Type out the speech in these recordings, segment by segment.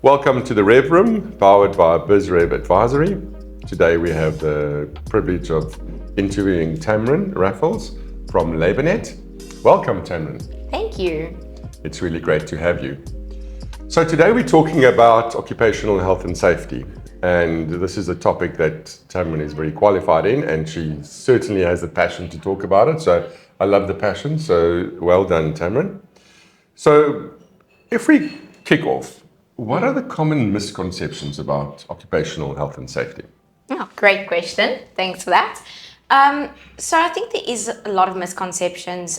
Welcome to the Rev Room, powered by BizRev Advisory. Today we have the privilege of interviewing Tamryn Raffles from Labournet. Welcome, Tamryn. Thank you. It's really great to have you. So today we're talking about occupational health and safety. And this is a topic that Tamryn is very qualified in, and she certainly has the passion to talk about it. So I love the passion. So well done, Tamryn. So if we kick off, what are the common misconceptions about occupational health and safety? Oh, great question. Thanks for that. So I think there is a lot of misconceptions.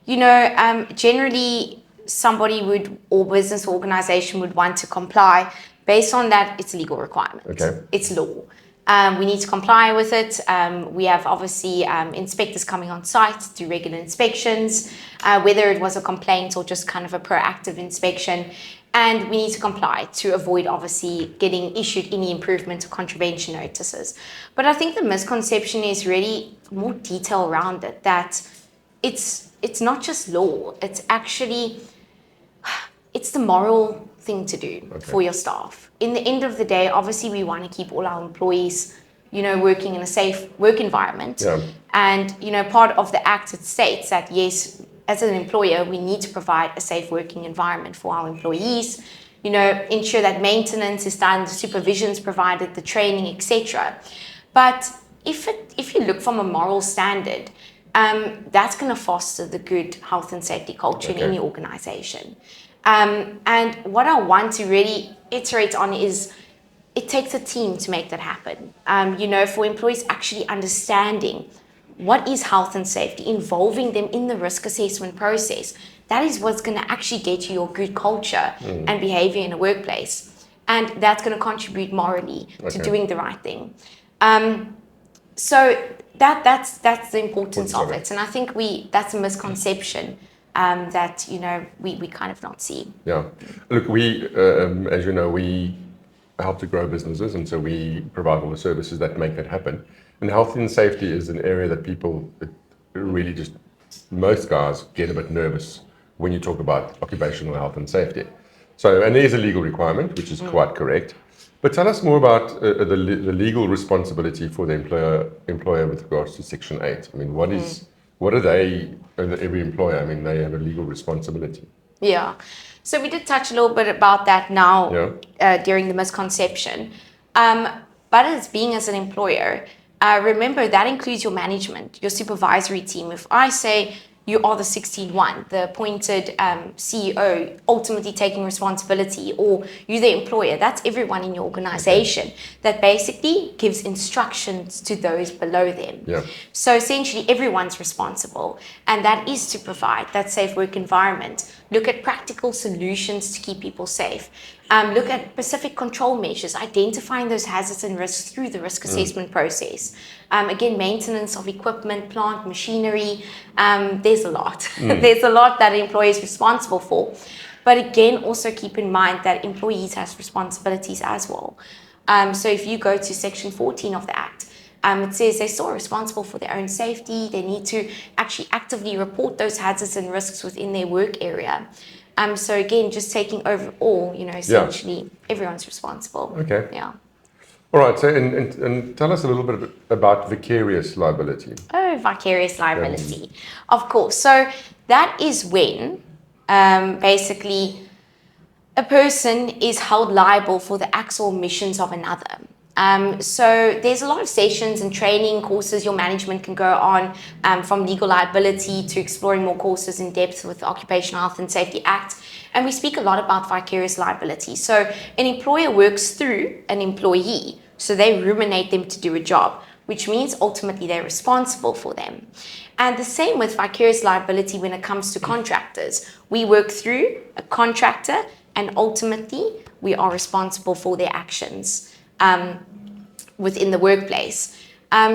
Generally somebody would, or business or organization would want to comply based on that it's a legal requirement. Okay. It's law. We need to comply with it. We have obviously inspectors coming on site to do regular inspections, whether it was a complaint or just kind of a proactive inspection. And we need to comply to avoid obviously getting issued any improvement or contravention notices. But I think the misconception is really more detail around it, that it's not just law, it's the moral thing to do for your staff. In the end of the day, obviously we want to keep all our employees, working in a safe work environment. Yeah. And, part of the Act, it states that yes, as an employer, we need to provide a safe working environment for our employees, ensure that maintenance is done, the supervision is provided, the training, etc. But if you look from a moral standard, that's going to foster the good health and safety culture in any organization. And what I want to really iterate on is it takes a team to make that happen. For employees actually understanding what is health and safety, involving them in the risk assessment process. That is what's going to actually get you your good culture and behavior in a workplace. And that's going to contribute morally to doing the right thing. So that's the importance of it. And I think that's a misconception that, we kind of not see. Yeah. Look, we, as you know, we help to grow businesses, and so we provide all the services that make that happen. And health and safety is an area that people really most guys get a bit nervous when you talk about occupational health and safety. So, and there's a legal requirement, which is quite correct. But tell us more about the legal responsibility for the employer with regards to Section 8. I mean, what are they, every employer, I mean, they have a legal responsibility. Yeah. So we did touch a little bit about that now during the misconception. But as an employer, remember, that includes your management, your supervisory team. If I say you are the 16-1, the appointed CEO, ultimately taking responsibility, or you're the employer, that's everyone in your organization that basically gives instructions to those below them. Yeah. So essentially, everyone's responsible, and that is to provide that safe work environment. Look at practical solutions to keep people safe. Look at specific control measures, identifying those hazards and risks through the risk assessment process. Again, maintenance of equipment, plant, machinery. There's a lot. There's a lot that an employee is responsible for. But again, also keep in mind that employees have responsibilities as well. So if you go to Section 14 of the Act, it says they're still responsible for their own safety. They need to actually actively report those hazards and risks within their work area. So again, just taking overall, essentially everyone's responsible. Okay. Yeah. All right. So, and tell us a little bit about vicarious liability. Oh, vicarious liability. Of course. So that is when basically a person is held liable for the acts or omissions of another. So there's a lot of sessions and training courses your management can go on, from legal liability to exploring more courses in depth with the Occupational Health and Safety Act. And we speak a lot about vicarious liability. So an employer works through an employee, so they ruminate them to do a job, which means ultimately they're responsible for them. And the same with vicarious liability when it comes to contractors. We work through a contractor, and ultimately we are responsible for their actions within the workplace.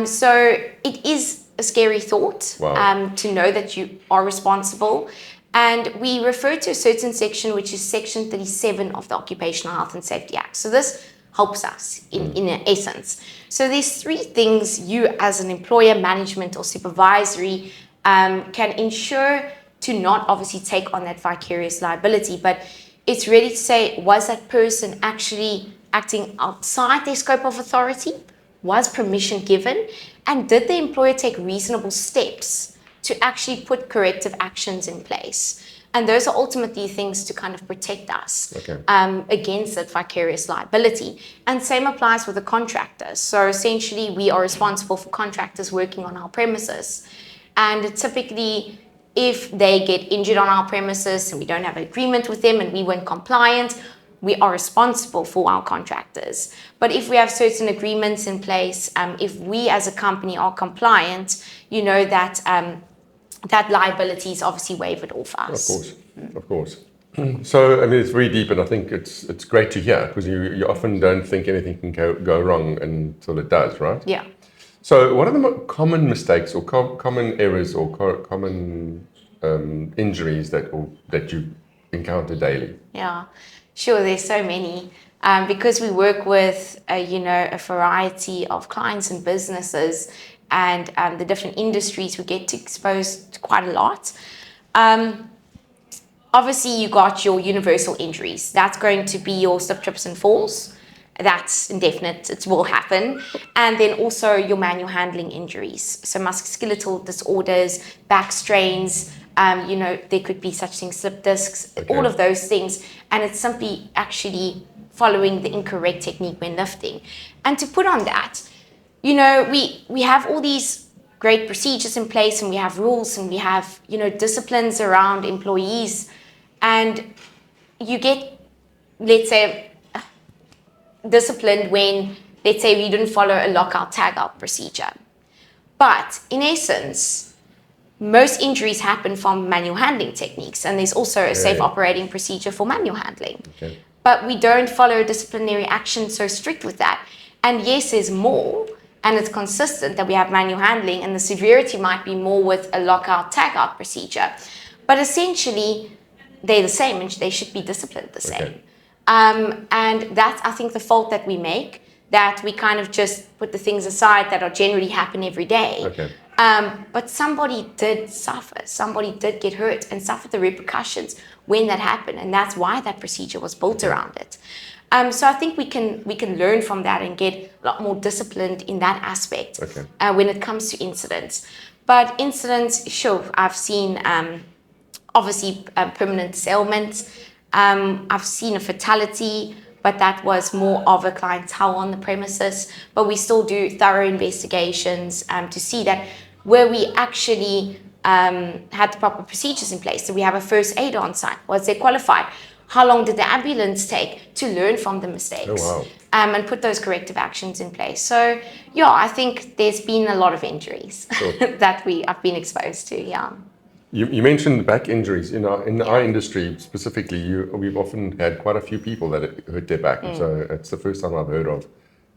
So it is a scary thought to know that you are responsible. And we refer to a certain section, which is Section 37 of the Occupational Health and Safety Act. So this helps us in essence. So there's three things you as an employer, management or supervisory can ensure to not obviously take on that vicarious liability, but it's really to say, was that person actually acting outside their scope of authority? Was permission given? And did the employer take reasonable steps to actually put corrective actions in place? And those are ultimately things to kind of protect us against that vicarious liability. And same applies with the contractors. So essentially, we are responsible for contractors working on our premises. And typically, if they get injured on our premises and we don't have an agreement with them and we weren't compliant, we are responsible for our contractors. But if we have certain agreements in place, if we as a company are compliant, you know that that liability is obviously waived off us. Of course. So, I mean, it's very deep, and I think it's great to hear, because you often don't think anything can go wrong until it does, right? Yeah. So, what are the common mistakes or common errors or common injuries that you encounter daily? Yeah, sure. There's so many. Because we work with, a variety of clients and businesses, and the different industries, we get exposed to quite a lot. Obviously, you got your universal injuries. That's going to be your slip, trips, and falls. That's indefinite. It will happen. And then also your manual handling injuries. So musculoskeletal disorders, back strains, there could be such things, slip discs, all of those things. And it's simply actually following the incorrect technique when lifting. And to put on that, we have all these great procedures in place, and we have rules, and we have, disciplines around employees. And you get, let's say, disciplined when, let's say, we didn't follow a lockout tagout procedure. But in essence, most injuries happen from manual handling techniques, and there's also a safe operating procedure for manual handling. But we don't follow disciplinary action so strict with that. And yes, there's more, and it's consistent that we have manual handling, and the severity might be more with a lockout tagout procedure. But essentially, they're the same, and they should be disciplined the same. And that's, I think, the fault that we make, that we kind of just put the things aside that are generally happen every day. But somebody did suffer, somebody did get hurt and suffer the repercussions when that happened, and that's why that procedure was built around it. So I think we can learn from that and get a lot more disciplined in that aspect when it comes to incidents. But incidents, sure, I've seen obviously permanent disablement. I've seen a fatality, but that was more of a clientele on the premises. But we still do thorough investigations to see that where we actually had the proper procedures in place. So we have a first aid on site. Was they qualified? How long did the ambulance take to learn from the mistakes? And put those corrective actions in place. So, yeah, I think there's been a lot of injuries that I've been exposed to, You mentioned back injuries. In our industry specifically, we've often had quite a few people that hurt their back. So it's the first time I've heard of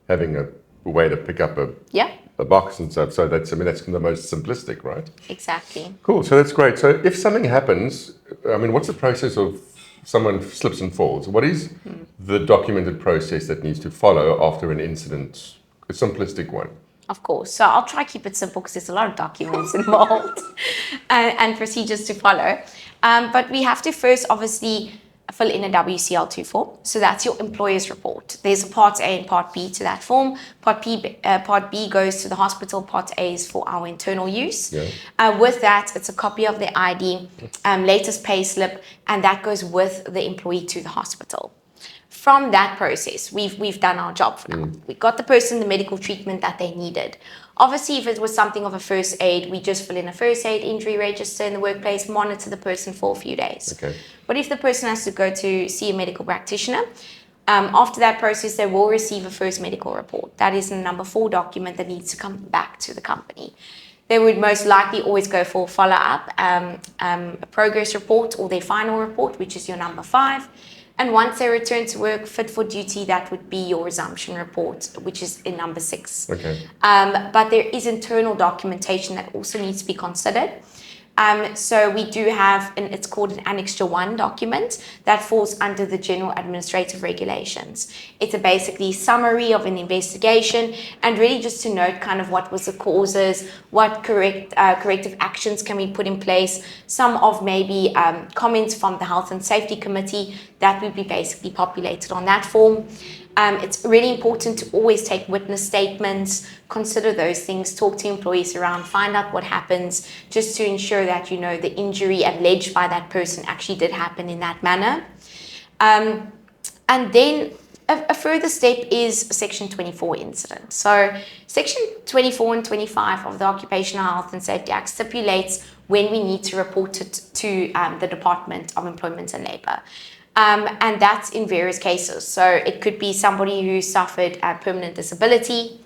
having a way to pick up a box and stuff. So that's the most simplistic, right? Exactly. Cool. So that's great. So if something happens, what's the process of someone slips and falls? What is the documented process that needs to follow after an incident? A simplistic one. Of course. So I'll try to keep it simple because there's a lot of documents involved and procedures to follow. But we have to first obviously fill in a WCL2 form. So that's your employer's report. There's a Part A and Part B to that form. Part B goes to the hospital. Part A is for our internal use. With that, it's a copy of the ID, latest pay slip, and that goes with the employee to the hospital. From that process, we've done our job for now. We got the person the medical treatment that they needed. Obviously, if it was something of a first aid, we just fill in a first aid injury register in the workplace, monitor the person for a few days. But if the person has to go to see a medical practitioner, after that process, they will receive a first medical report. That is a number 4 document that needs to come back to the company. They would most likely always go for follow-up, a progress report or their final report, which is your number 5. And once they return to work, fit for duty, that would be your resumption report, which is in number 6. But there is internal documentation that also needs to be considered. So we do have, it's called an Annexure 1 document that falls under the General Administrative Regulations. It's a basically summary of an investigation and really just to note kind of what was the causes, what corrective actions can we put in place, some of maybe comments from the Health and Safety Committee that would be basically populated on that form. It's really important to always take witness statements, consider those things, talk to employees around, find out what happens, just to ensure that, the injury alleged by that person actually did happen in that manner. And then a further step is Section 24 incident. So Section 24 and 25 of the Occupational Health and Safety Act stipulates when we need to report it to the Department of Employment and Labour. And that's in various cases. So it could be somebody who suffered a permanent disability,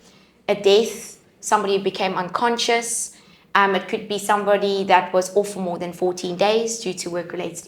a death, somebody who became unconscious. It could be somebody that was off for more than 14 days due to work-related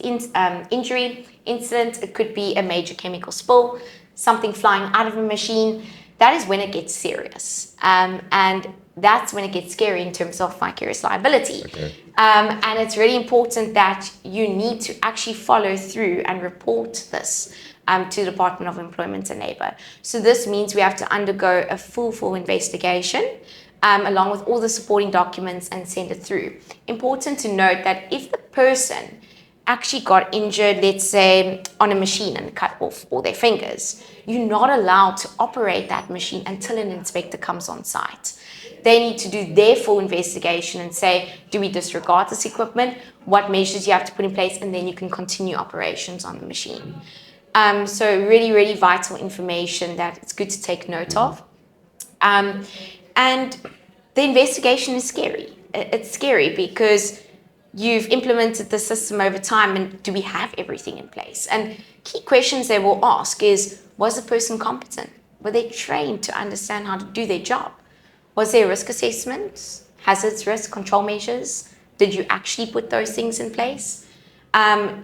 injury incident. It could be a major chemical spill, something flying out of a machine. That is when it gets serious. And that's when it gets scary in terms of vicarious liability. Okay. And it's really important that you need to actually follow through and report this to the Department of Employment and Labour. So this means we have to undergo a full investigation along with all the supporting documents and send it through. Important to note that if the person actually got injured, let's say on a machine and cut off all their fingers, you're not allowed to operate that machine until an inspector comes on site. They need to do their full investigation and say, do we disregard this equipment? What measures you have to put in place? And then you can continue operations on the machine. So really vital information that it's good to take note of. And the investigation is scary. It's scary because you've implemented the system over time, and do we have everything in place? And key questions they will ask is, was the person competent? Were they trained to understand how to do their job? Was there a risk assessment, hazards, risk control measures? Did you actually put those things in place?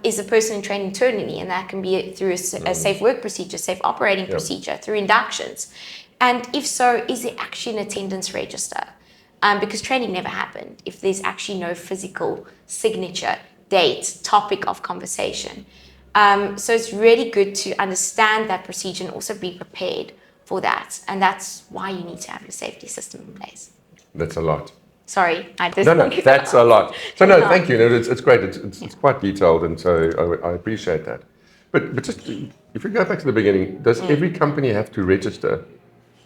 Is the person trained internally? And that can be through a safe work procedure, safe operating procedure, through inductions. And if so, is there actually an attendance register? Because training never happened if there's actually no physical signature, date, topic of conversation. So it's really good to understand that procedure and also be prepared for that. And that's why you need to have your safety system in place. That's a lot. Sorry, I just... No, that's a lot. So no, thank you. No, it's great. It's quite detailed, and so I appreciate that. But just if we go back to the beginning, does every company have to register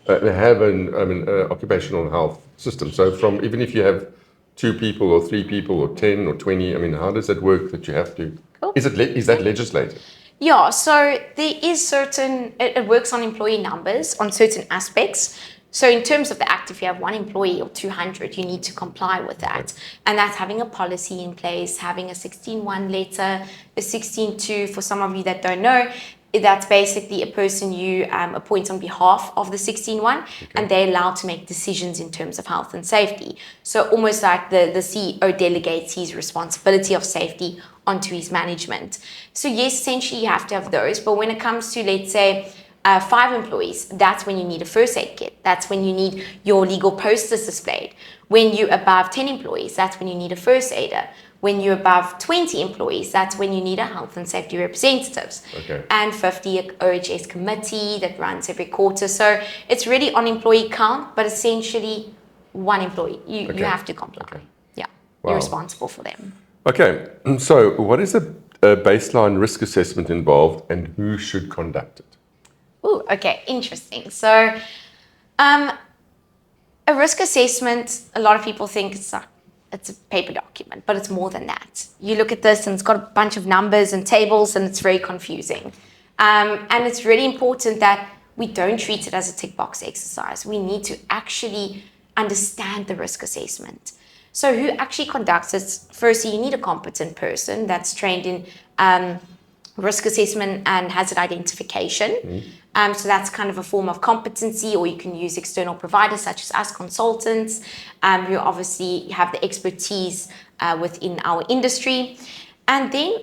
have an occupational health system? So from even if you have 2 people or 3 people or 10 or 20, how does that work that you have to? Cool. Is that legislated? Yeah, so there is certain, it works on employee numbers on certain aspects. So in terms of the Act, if you have 1 employee or 200, you need to comply with that. And that's having a policy in place, having a 16.1 letter, a 16.2, for some of you that don't know, that's basically a person you appoint on behalf of the 16.1, and they're allowed to make decisions in terms of health and safety. So almost like the CEO delegates his responsibility of safety onto his management. So yes, essentially you have to have those, but when it comes to, let's say, 5 employees, that's when you need a first aid kit. That's when you need your legal posters displayed. When you're above 10 employees, that's when you need a first aider. When you're above 20 employees, that's when you need a health and safety representatives. And 50 OHS committee that runs every quarter. So it's really on employee count, but essentially 1 employee. You have to comply. Yeah, you're responsible for them. Okay, so what is a baseline risk assessment involved, and who should conduct it? Ooh, okay, interesting. So a risk assessment, a lot of people think it's a paper document, but it's more than that. You look at this and it's got a bunch of numbers and tables and it's very confusing. And it's really important that we don't treat it as a tick box exercise. We need to actually understand the risk assessment. So who actually conducts it? Firstly, you need a competent person that's trained in risk assessment and hazard identification. So that's kind of a form of competency, or you can use external providers such as us, consultants, who obviously have the expertise within our industry. And then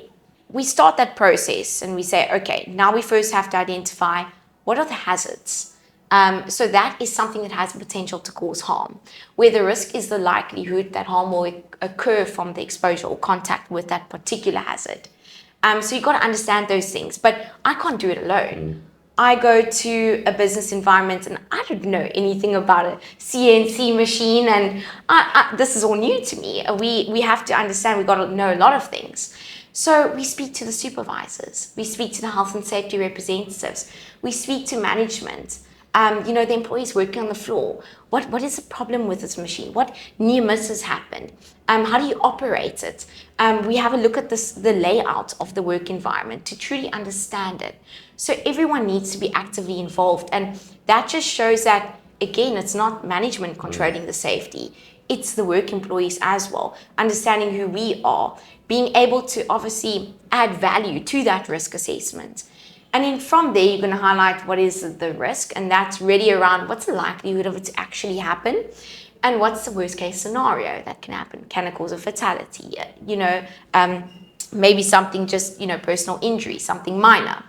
we start that process and we say, okay, now we first have to identify what are the hazards. So that is something that has the potential to cause harm, where the risk is the likelihood that harm will occur from the exposure or contact with that particular hazard. So you've got to understand those things, but I can't do it alone. I go to a business environment and I don't know anything about a CNC machine, and this is all new to me. We have to understand, we've got to know a lot of things. So we speak to the supervisors, we speak to the health and safety representatives, we speak to management, the employees working on the floor. What is the problem with this machine? What near misses happened? How do you operate it? We have a look at the layout of the work environment to truly understand it. So everyone needs to be actively involved. And that just shows that, again, it's not management controlling the safety. It's the work employees as well, understanding who we are, being able to obviously add value to that risk assessment. And then from there, you're going to highlight what is the risk, and that's really around what's the likelihood of it to actually happen, and what's the worst case scenario that can happen. Can it cause a fatality? Maybe something just, personal injury, something minor.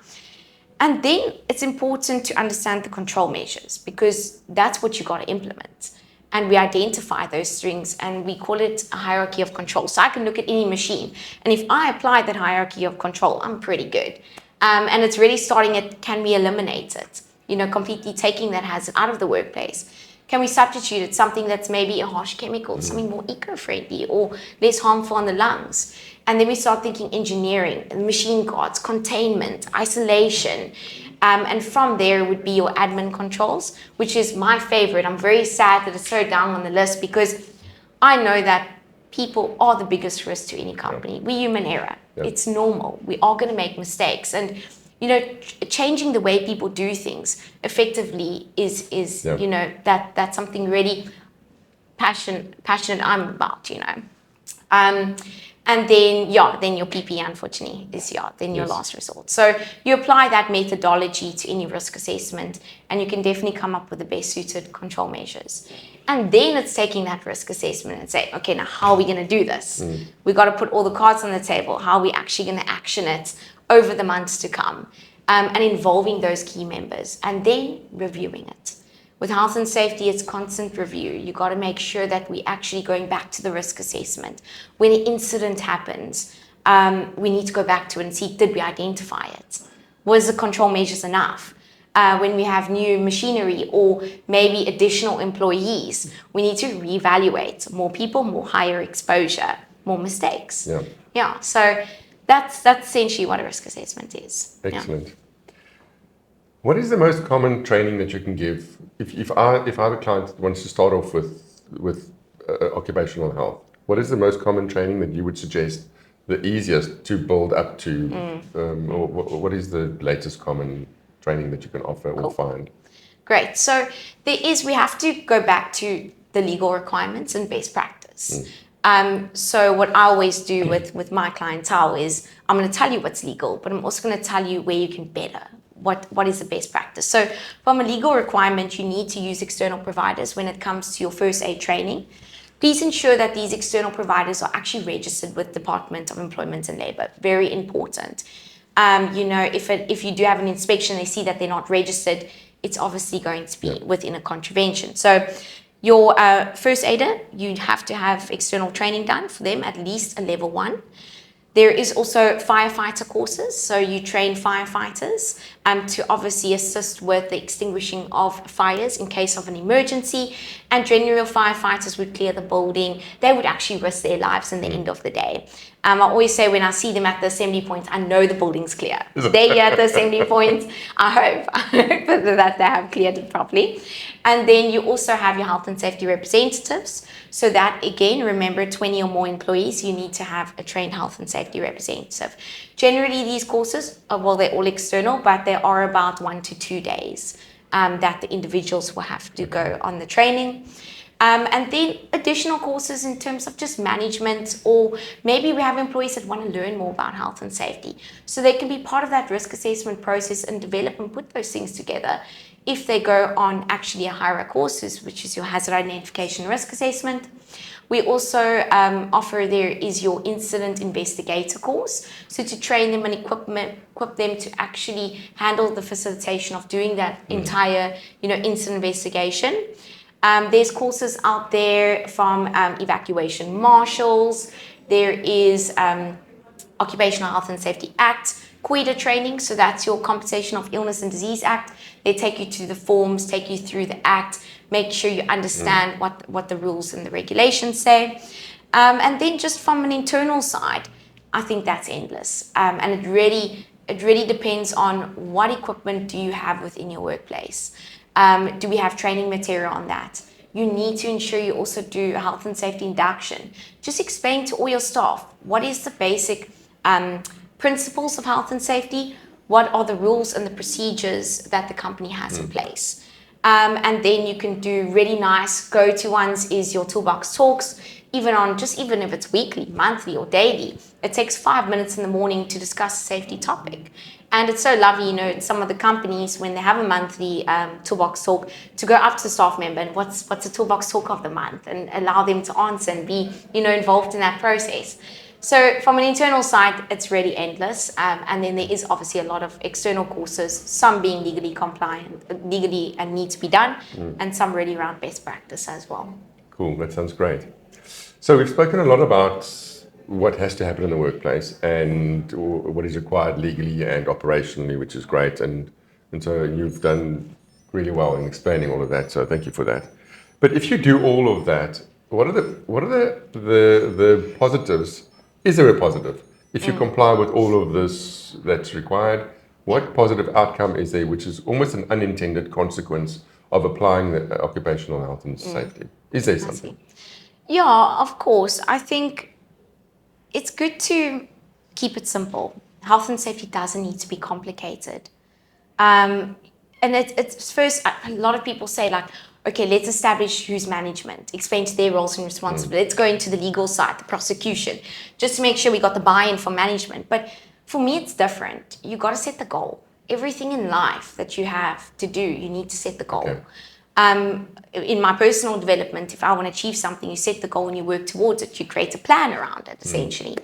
And then it's important to understand the control measures, because that's what you got to implement. And we identify those things and we call it a hierarchy of control. So I can look at any machine, and if I apply that hierarchy of control, I'm pretty good. And it's really starting at, can we eliminate it? Completely taking that hazard out of the workplace. Can we substitute it something that's maybe a harsh chemical, something more eco-friendly or less harmful on the lungs? And then we start thinking engineering, machine guards, containment, isolation. And from there would be your admin controls, which is my favorite. I'm very sad that it's so down on the list, because I know that people are the biggest risk to any company. We're human error. Yep. It's normal. We are going to make mistakes. And, changing the way people do things effectively is yep. That's something really passionate I'm about, And then your PPE, unfortunately, is then your last resort. So you apply that methodology to any risk assessment, and you can definitely come up with the best suited control measures. And then it's taking that risk assessment and say, okay, now how are we going to do this? We've got to put all the cards on the table. How are we actually going to action it over the months to come? And involving those key members, and then reviewing it. With health and safety, it's constant review. You got to make sure that we're actually going back to the risk assessment. When an incident happens, we need to go back to it and see, did we identify it? Was the control measures enough? When we have new machinery or maybe additional employees, we need to reevaluate. More people, more higher exposure, more mistakes. Yeah. So that's essentially what a risk assessment is. Excellent. Yeah. What is the most common training that you can give? If I have a client that wants to start off with occupational health, what is the most common training that you would suggest, the easiest to build up to? Or what is the latest common training that you can offer or find? Great. So we have to go back to the legal requirements and best practice. So what I always do with my clientele is, I'm going to tell you what's legal, but I'm also going to tell you where you can better. What is the best practice? So from a legal requirement, you need to use external providers when it comes to your first aid training. Please ensure that these external providers are actually registered with Department of Employment and Labour. Very important. If you do have an inspection, they see that they're not registered, it's obviously going to be within a contravention. So your first aider, you have to have external training done for them, at least a level 1. There is also firefighter courses, so you train firefighters to obviously assist with the extinguishing of fires in case of an emergency. And general firefighters would clear the building. They would actually risk their lives in the end of the day. I always say when I see them at the assembly point, I know the building's clear. They're here at the assembly point. I hope that they have cleared it properly. And then you also have your health and safety representatives. So that, again, remember, 20 or more employees, you need to have a trained health and safety representative. Generally, these courses, they're all external, but they are about 1 to 2 days that the individuals will have to go on the training. And then additional courses in terms of just management, or maybe we have employees that want to learn more about health and safety. So they can be part of that risk assessment process and develop and put those things together. If they go on actually a higher courses, which is your hazard identification risk assessment, We also offer there is your incident investigator course. So to train them and equip them to actually handle the facilitation of doing that entire, incident investigation. There's courses out there from evacuation marshals. There is Occupational Health and Safety Act, COIDA training, so that's your Compensation of Illness and Disease Act. They take you to the forms, take you through the Act, make sure you understand what the rules and the regulations say. And then just from an internal side, I think that's endless. And it really depends on what equipment do you have within your workplace. Do we have training material on that? You need to ensure you also do a health and safety induction. Just explain to all your staff what is the basic principles of health and safety, what are the rules and the procedures that the company has in place. And then you can do really nice go-to ones is your toolbox talks, even if it's weekly, monthly or daily. It takes 5 minutes in the morning to discuss a safety topic. And it's so lovely, some of the companies, when they have a monthly toolbox talk, to go up to the staff member and what's the toolbox talk of the month, and allow them to answer and be, involved in that process. So from an internal side, it's really endless. And then there is obviously a lot of external courses, some being legally and need to be done, and some really around best practice as well. Cool, that sounds great. So we've spoken a lot about what has to happen in the workplace and what is required legally and operationally, which is great. And so you've done really well in explaining all of that. So thank you for that. But if you do all of that, what are the positives? Is there a positive? If you comply with all of this that's required, what positive outcome is there, which is almost an unintended consequence of applying the occupational health and safety? Is there something? Yeah, of course. I think it's good to keep it simple. Health and safety doesn't need to be complicated. And it's first, a lot of people say okay, let's establish who's management, explain to their roles and responsibilities. Let's go into the legal side, the prosecution, just to make sure we got the buy-in from management. But for me, it's different. You got to set the goal. Everything in life that you have to do, you need to set the goal. Okay. In my personal development, if I want to achieve something, you set the goal and you work towards it. You create a plan around it, essentially.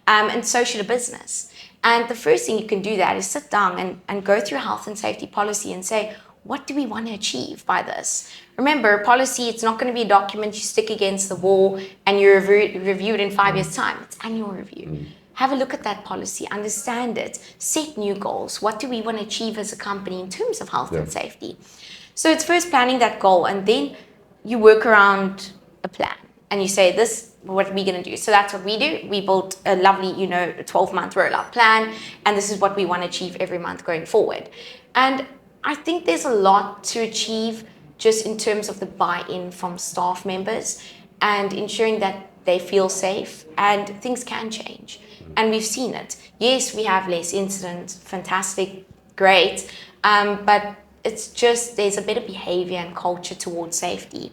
And so should a business. And the first thing you can do that is sit down and go through a health and safety policy and say, what do we want to achieve by this? Remember, policy, it's not going to be a document you stick against the wall and you review it in 5 years' time. It's annual review. Have a look at that policy, understand it, set new goals. What do we want to achieve as a company in terms of health and safety? So it's first planning that goal, and then you work around a plan and you say, this, what are we going to do? So that's what we do. We built a lovely, 12-month rollout plan, and this is what we want to achieve every month going forward. And I think there's a lot to achieve just in terms of the buy-in from staff members and ensuring that they feel safe, and things can change. And we've seen it. Yes, we have less incidents, fantastic, great, but it's just there's a better behavior and culture towards safety.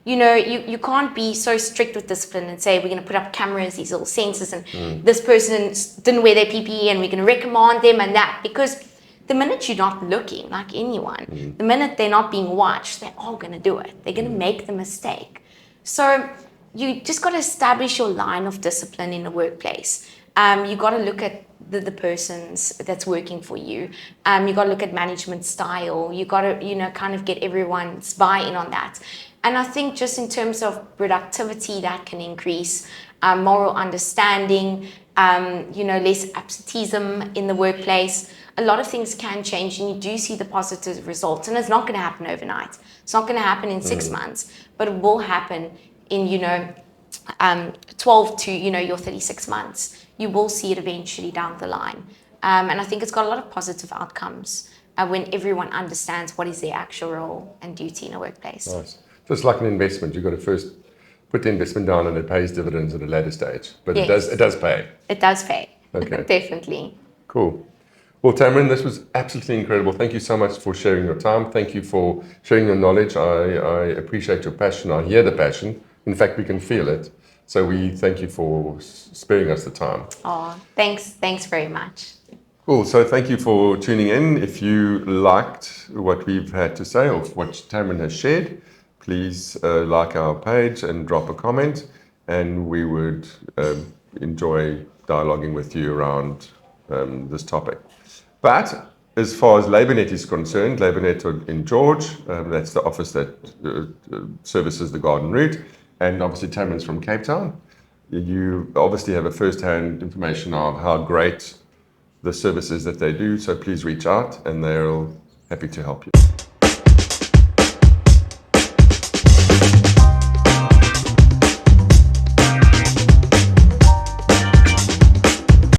You can't be so strict with discipline and say we're going to put up cameras, these little sensors, and this person didn't wear their PPE and we're going to reprimand them and that, because the minute you're not looking like anyone, the minute they're not being watched, they're all going to do it. They're going to make the mistake. So you just got to establish your line of discipline in the workplace. You got to look at the persons that's working for you. You got to look at management style. You got to, kind of get everyone's buy-in on that. And I think just in terms of productivity, that can increase, moral understanding, less absenteeism in the workplace. A lot of things can change, and you do see the positive results. And it's not going to happen overnight. It's not going to happen in 6 months, but it will happen in, 12 to, your 36 months. You will see it eventually down the line. And I think it's got a lot of positive outcomes when everyone understands what is their actual role and duty in a workplace. Nice. So it's like an investment. You've got to first put the investment down, and it pays dividends at a later stage. But yes, it does pay. It does pay. Okay. Definitely. Cool. Well, Tamryn, this was absolutely incredible. Thank you so much for sharing your time. Thank you for sharing your knowledge. I appreciate your passion. I hear the passion. In fact, we can feel it. So we thank you for sparing us the time. Oh, thanks very much. Cool. So thank you for tuning in. If you liked what we've had to say or what Tamryn has shared, please like our page and drop a comment. and we would enjoy dialoguing with you around this topic. But as far as Labournet is concerned, Labournet in George, that's the office that services the Garden Route, and obviously Tamryn's from Cape Town. You obviously have a first-hand information of how great the services that they do, so please reach out and they're happy to help you.